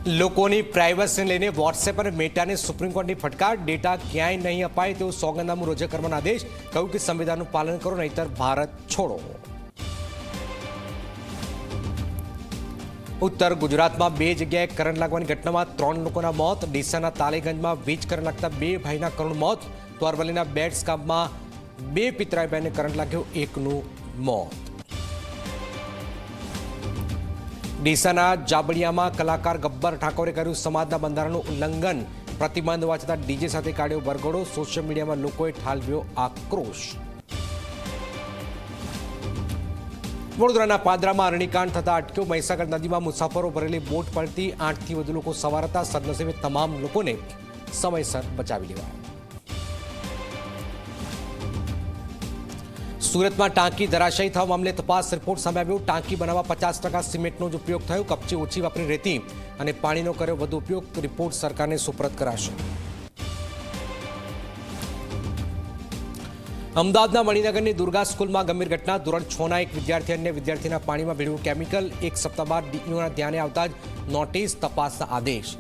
લોકોની પ્રાઇવસીને લઈને વોટ્સએપ અને મેટાને સુપ્રીમ કોર્ટની ફટકાર. ડેટા ક્યાંય નહીં અપાય તેવું સોગંદનામું રજૂ કરવાનો આદેશ. કહ્યું કે સંવિધાનનું પાલન કરો, નહીંતર ભારત છોડો. ઉત્તર ગુજરાતમાં 2 જગ્યાએ કરંટ લાગવાની ઘટનામાં 3 લોકોના મોત. ડીસાના તાલેગંજમાં વીજ કરંટ લાગતા 2 ભાઈના કરુણ મોત. તો અરવલ્લીના બેટ્સ ગામમાં 2 પિતરાઈ બહેનને કરંટ લાગ્યો, 1નું મોત. ડીસાના જાબડિયામાં કલાકાર ગબ્બર ઠાકોરે કર્યું સમાજના બંધારણનું ઉલ્લંઘન. પ્રતિબંધ હોવા છતાં ડીજે સાથે કાઢ્યો વરઘોડો. સોશિયલ મીડિયામાં લોકોએ ઠાલવ્યો આક્રોશ. વડોદરાના પાદરામાં અરણીકાંડ થતા અટક્યો. મહીસાગર નદીમાં મુસાફરો ભરેલી બોટ પલટી. 8થી વધુ લોકો સવાર હતા. સદનસીબે તમામ લોકોને સમયસર બચાવી લેવાયા. સુરતમાં ટાંકી ધરાશાયી થવા મામલે તપાસ રિપોર્ટ સામે આવ્યો. ટાંકી બનાવવા 50% સિમેન્ટનો જ ઉપયોગ થયો. કપચી ઓછી વાપરી રેતી અને પાણીનો કર્યો વધુ ઉપયોગ. રિપોર્ટ સરકારને સુપરત કરાશે. અમદાવાદના મણિનગરની દુર્ગા સ્કૂલમાં ગંભીર ઘટના. ધોરણ 6ના એક વિદ્યાર્થી અન્ય વિદ્યાર્થીના પાણીમાં ભેળવ્યું કેમિકલ. 1 સપ્તાહ બાદ ડીઈઓના ધ્યાને આવતા જ નોટિસ, તપાસના આદેશ.